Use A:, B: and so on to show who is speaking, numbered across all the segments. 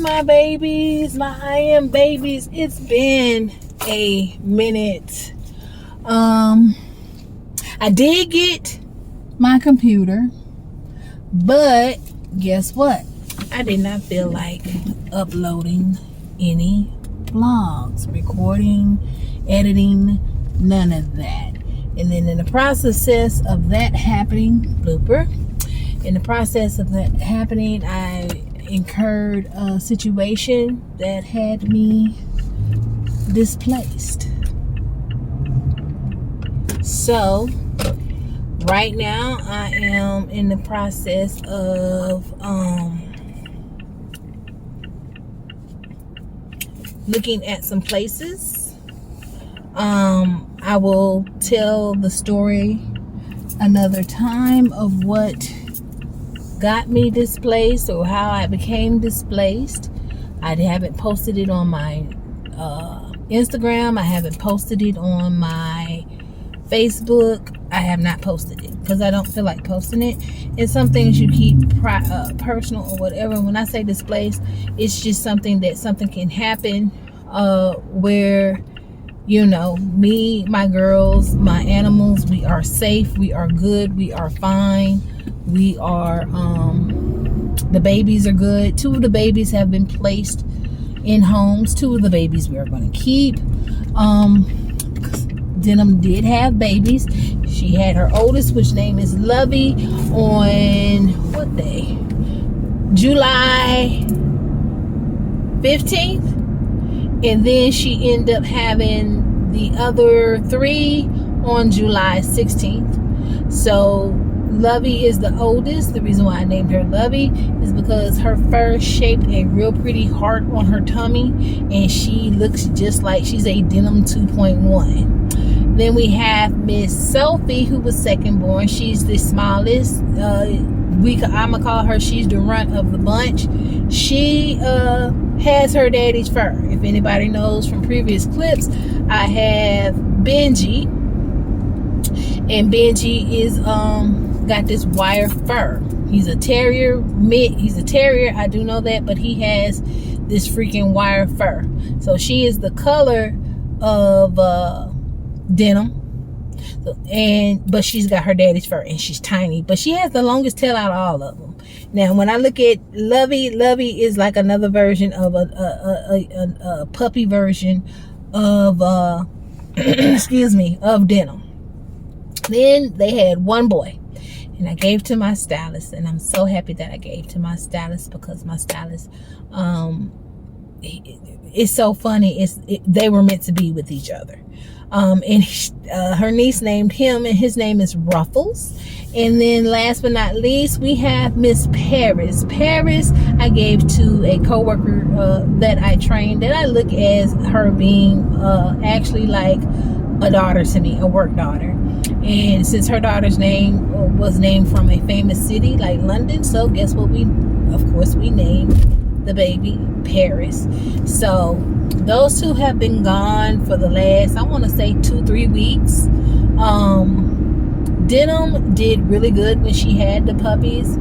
A: my babies, my I am babies. It's been a minute. I did get my computer, but guess what? I did not feel like uploading any vlogs, recording, editing, none of that. And then in the process of that happening, blooper, in the process of that happening, I incurred a situation that had me displaced. So right now I am in the process of looking at some places. I will tell the story another time of what got me displaced or how I became displaced. I haven't posted it on my Instagram. I haven't posted it on my Facebook. I have not posted it because I don't feel like posting it. And some things you keep personal or whatever. When I say displaced, it's just something can happen where, you know, me, my girls, my animals, we are safe, we are good, we are fine, we are the babies are good. 2 of the babies have been placed in homes. 2 of the babies we are going to keep. Denim did have babies. She had her oldest, which name is Lovey, on what day? July 15th. And then she ended up having the other 3 on July 16th. So Lovey is the oldest. The reason why I named her Lovey is because her fur shaped a real pretty heart on her tummy, and she looks just like she's a Denim 2.1. Then we have Miss Sophie, who was second born. She's the smallest. I'ma call her, she's the runt of the bunch. She has her daddy's fur. If anybody knows from previous clips, I have Benji, and Benji is got this wire fur. He's a terrier. He's a terrier, I do know that, but he has this freaking wire fur. So she is the color of Denim, but she's got her daddy's fur, and she's tiny, but she has the longest tail out of all of them. Now when I look at Lovey is like another version of a puppy version of excuse me, of Denim. Then they had one boy, and I gave to my stylist, and I'm so happy that I gave to my stylist, because my stylist, it's so funny. They were meant to be with each other. And her niece named him, and his name is Ruffles. And then last but not least, we have Miss Paris. Paris I gave to a co-worker that I trained, that I look as her being actually like a daughter to me, a work daughter. And since her daughter's name was named from a famous city like London, so guess what, of course we named the baby Paris. So those 2 have been gone for the last, I want to say 2-3 weeks. Denim did really good when she had the puppies.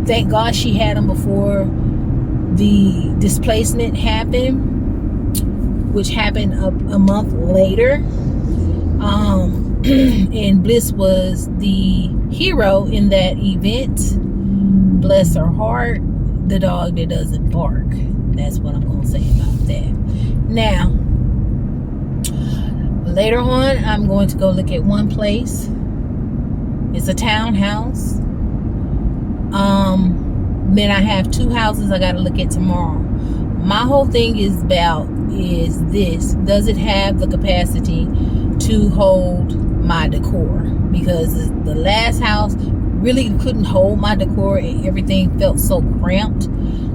A: Thank God she had them before the displacement happened, which happened a month later. And Bliss was the hero in that event. Bless her heart, the dog that doesn't bark. That's what I'm going to say about that. Now, later on, I'm going to go look at one place. It's a townhouse. Then I have 2 houses I got to look at tomorrow. My whole thing is this. Does it have the capacity to hold my decor? Because the last house really couldn't hold my decor, and everything felt so cramped.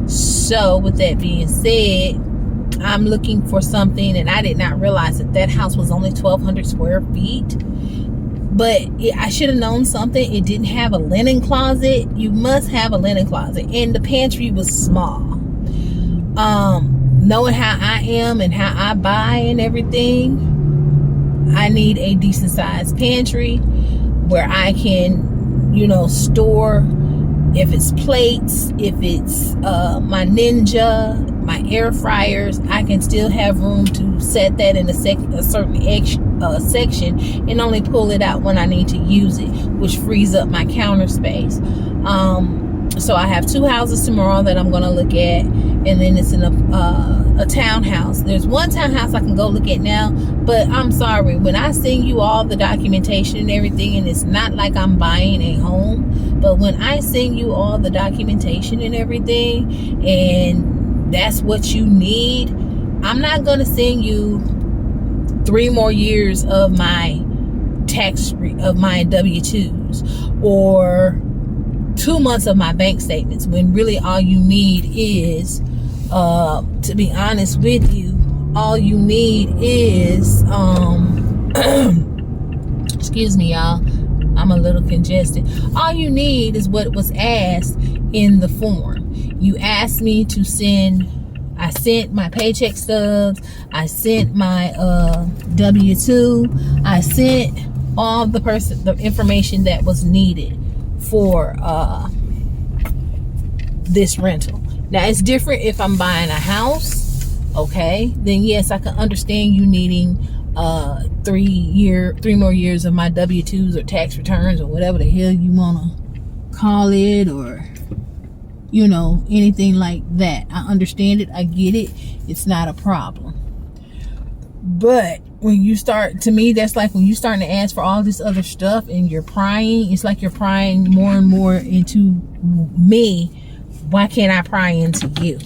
A: So with that being said, I'm looking for something, and I did not realize that house was only 1,200 square feet. But I should have known something. It didn't have a linen closet. You must have a linen closet, and the pantry was small. Knowing how I am and how I buy and everything, I need a decent sized pantry where I can, store If it's plates, if it's my Ninja, my air fryers, I can still have room to set that in a certain section and only pull it out when I need to use it, which frees up my counter space. So I have 2 houses tomorrow that I'm going to look at, and then it's in a townhouse. There's one townhouse I can go look at now, but I'm sorry, when I send you all the documentation and everything, and it's not like I'm buying a home, but when I send you all the documentation and everything, and that's what you need, I'm not going to send you 3 more years of my my W-2s, or 2 months of my bank statements, when really all you need is, to be honest with you, all you need is, excuse me, y'all, I'm a little congested. All you need is what was asked in the form. You asked me to I sent my paycheck stubs, I sent my W-2, I sent all the information that was needed for this rental. Now, it's different if I'm buying a house, okay? Then yes, I can understand you needing 3 more years of my W-2s or tax returns or whatever the hell you want to call it, or anything like that. I understand it, I get it, it's not a problem. But when you start, to me, that's like when you starting to ask for all this other stuff and you're prying, it's like you're prying more and more into me. Why can't I pry into you?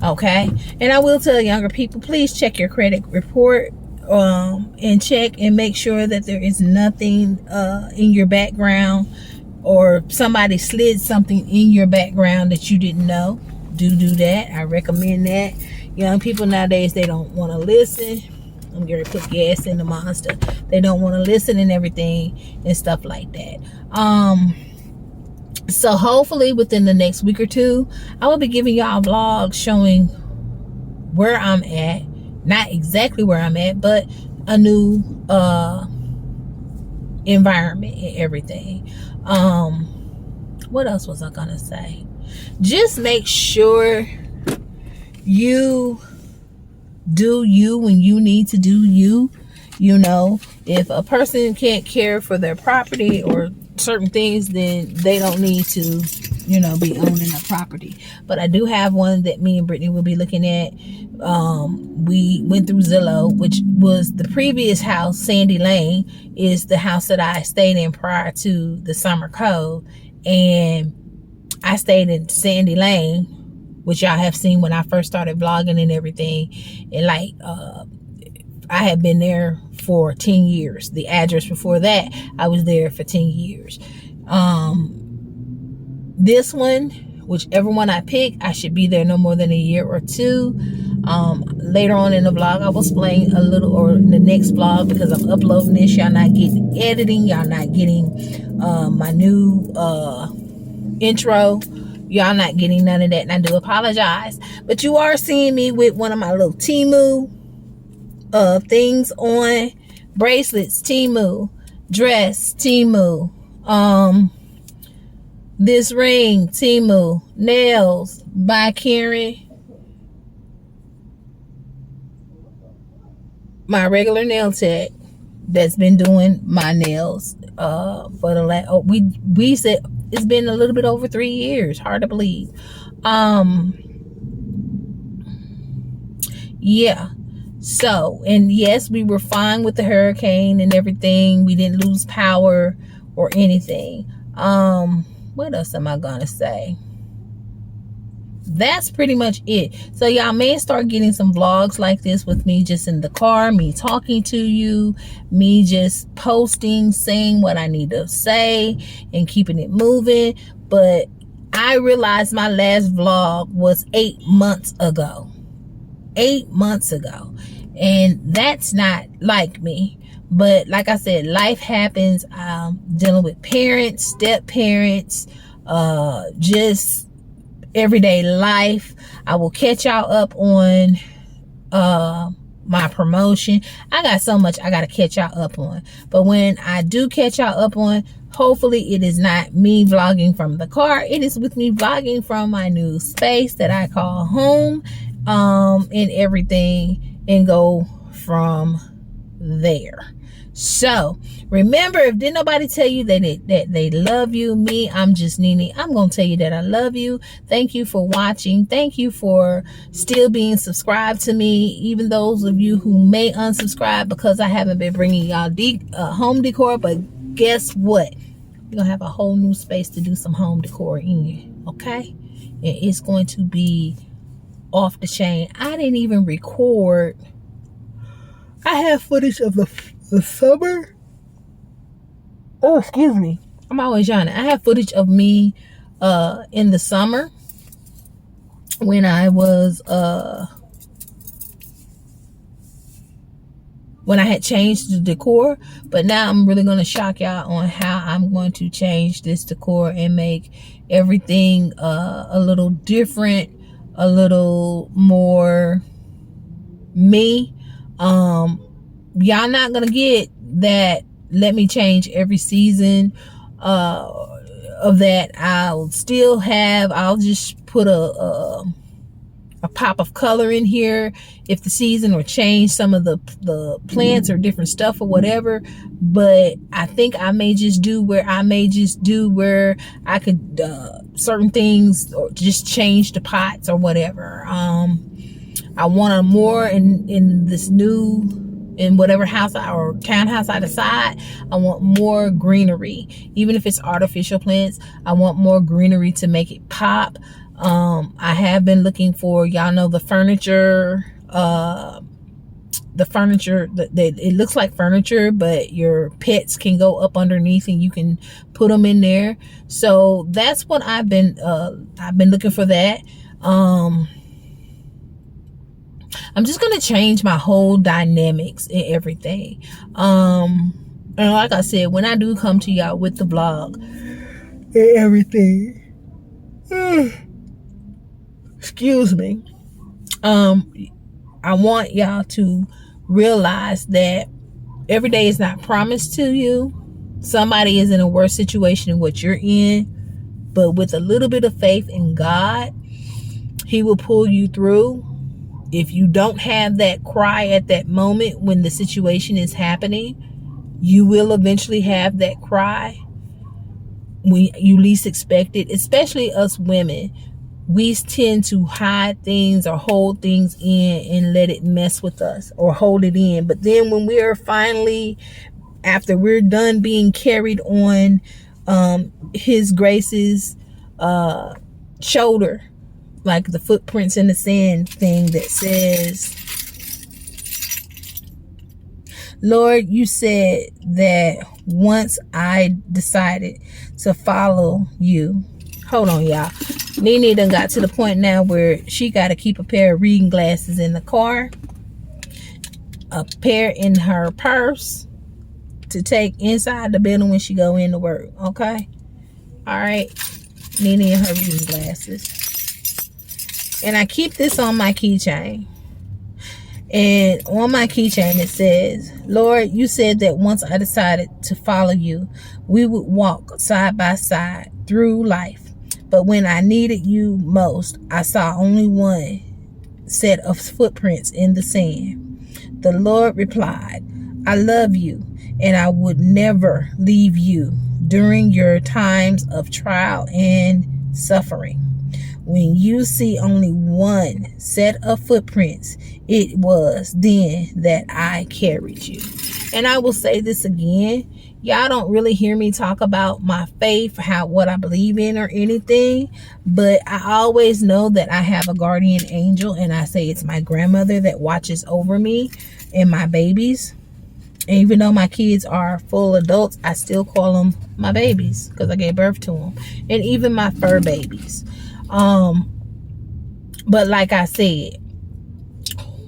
A: Okay? And I will tell younger people, please check your credit report, and check and make sure that there is nothing in your background, or somebody slid something in your background that you didn't know. Do that. I recommend that. Young people nowadays, they don't want to listen. I'm going to put gas in the Monster. They don't want to listen and everything and stuff like that. So hopefully within the next week or 2, I will be giving y'all vlogs showing where I'm at. Not exactly where I'm at, but a new environment and everything. What else was I gonna say? Just make sure you do you when you need to do you. If a person can't care for their property or certain things, then they don't need to be owning a property. But I do have one that me and Brittany will be looking at. We went through Zillow, which was the previous house. Sandy Lane is the house that I stayed in prior to the Summer Cove, and I stayed in Sandy Lane, which y'all have seen when I first started vlogging and everything. And I had been there for 10 years. The address before that, I was there for 10 years. This one, whichever one I pick, I should be there no more than a year or 2. Later on in the vlog, I will explain a little, or in the next vlog, because I'm uploading this. Y'all not getting editing. Y'all not getting my new intro. Y'all not getting none of that, and I do apologize. But you are seeing me with one of my little Temu things on. Bracelets, Temu. Dress, Temu. This ring, Temu. Nails by Karen. My regular nail tech that's been doing my nails for the last, we said it's been a little bit over 3 years. Hard to believe. Yeah. So, and yes, we were fine with the hurricane and everything. We didn't lose power or anything. What else am I gonna say? That's pretty much it. So y'all may start getting some vlogs like this with me just in the car, me talking to you, me just posting, saying what I need to say and keeping it moving. But I realized my last vlog was 8 months ago. 8 months ago. And that's not like me. But like I said, life happens. Dealing with parents, step parents, just everyday life. I will catch y'all up on my promotion. I got so much I got to catch y'all up on. But when I do catch y'all up on, hopefully it is not me vlogging from the car. It is with me vlogging from my new space that I call home, and everything, and go from there. So remember, if didn't nobody tell you that they love you, I'm just Nene. I'm gonna tell you that I love you. Thank you for watching. Thank you for still being subscribed to me, even those of you who may unsubscribe because I haven't been bringing y'all home decor. But guess what? We're gonna have a whole new space to do some home decor in, okay? And it's going to be off the chain. I didn't even record. I have footage of the summer. Oh, excuse me. I'm always yawning. I have footage of me in the summer when I was when I had changed the decor. But now I'm really going to shock y'all on how I'm going to change this decor and make everything a little different, a little more me. Y'all not gonna get that let me change every season of that. I'll just put a pop of color in here if the season, or change some of the plants or different stuff or whatever. But I think I may just do where I could certain things, or just change the pots or whatever. I want a more in this new, in whatever house or townhouse I decide, I want more greenery. Even if it's artificial plants, I want more greenery to make it pop. I have been looking for, y'all know, the furniture, it looks like furniture, but your pets can go up underneath and you can put them in there. So that's what I've been looking for that. I'm just going to change my whole dynamics and everything. And like I said, when I do come to y'all with the vlog and everything, excuse me, I want y'all to realize that every day is not promised to you. Somebody is in a worse situation than what you're in, but with a little bit of faith in God, He will pull you through. If you don't have that cry at that moment when the situation is happening, you will eventually have that cry when you least expect it. Especially us women, we tend to hide things or hold things in and let it mess with us, or hold it in. But then when we are finally, after we're done being carried on His grace's shoulder, like the footprints in the sand thing that says, Lord, you said that once I decided to follow you. Hold on, y'all. Nene done got to the point now where she got to keep a pair of reading glasses in the car, a pair in her purse to take inside the building when she go into work. Okay? All right. Nene and her reading glasses. And I keep this on my keychain. And on my keychain it says, Lord, you said that once I decided to follow you, we would walk side by side through life. But when I needed you most, I saw only one set of footprints in the sand. The Lord replied, I love you, and I would never leave you during your times of trial and suffering. When you see only one set of footprints, it was then that I carried you. And I will say this again. Y'all don't really hear me talk about my faith, what I believe in or anything. But I always know that I have a guardian angel. And I say it's my grandmother that watches over me and my babies. And even though my kids are full adults, I still call them my babies because I gave birth to them. And even my fur babies. But like I said,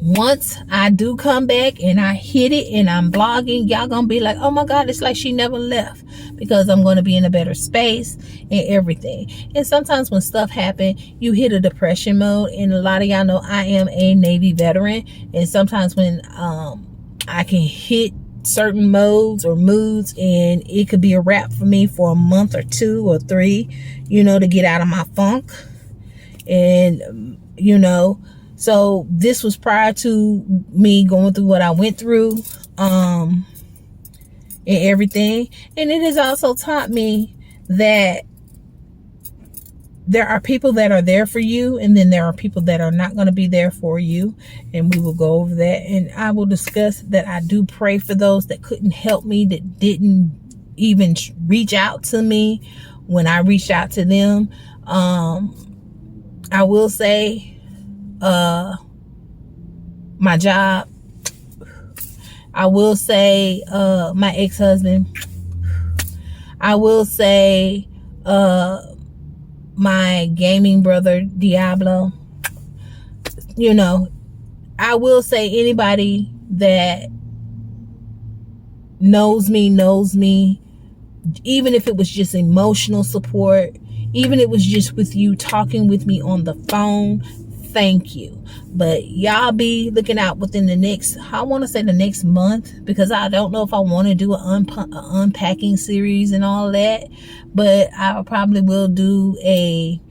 A: once I do come back and I hit it and I'm vlogging, y'all gonna be like, oh my God, it's like she never left. because I'm going to be in a better space and everything. And sometimes when stuff happen, you hit a depression mode. And a lot of y'all know I am a Navy veteran. And sometimes when I can hit certain modes or moods, and it could be a wrap for me for a month or 2 or 3, you know, to get out of my funk. And you know, so this was prior to me going through what I went through, and everything. And it has also taught me that there are people that are there for you, and then there are people that are not going to be there for you. And we will go over that, and I will discuss that. I do pray for those that couldn't help me, that didn't even reach out to me when I reached out to them. I will say, my job, I will say, my ex-husband, I will say, my gaming brother Diablo, you know, I will say anybody that knows me, even if it was just emotional support, even if it was just with you talking with me on the phone, thank you. But y'all be looking out within the next, I want to say the next month, because I don't know if I want to do an unpacking series and all that, but I probably will do a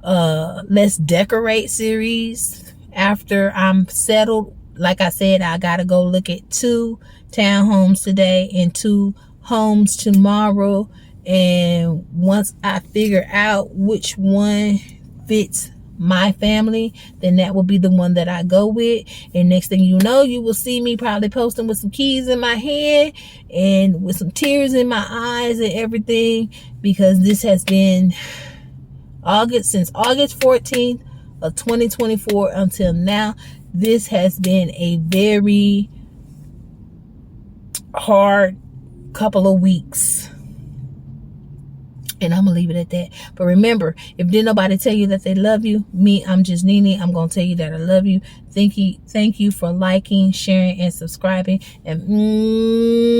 A: let's decorate series after I'm settled. Like I said, I gotta go look at 2 townhomes today and 2 homes tomorrow, and once I figure out which one fits my family, then that will be the one that I go with. And next thing you know, you will see me probably posting with some keys in my hand and with some tears in my eyes and everything, because this has been since August 14th of 2024 until now. This has been a very hard couple of weeks, and I'm gonna leave it at that. But remember, if didn't nobody tell you that they love you, I'm just Nene. I'm gonna tell you that I love you. Thank you for liking, sharing, and subscribing. And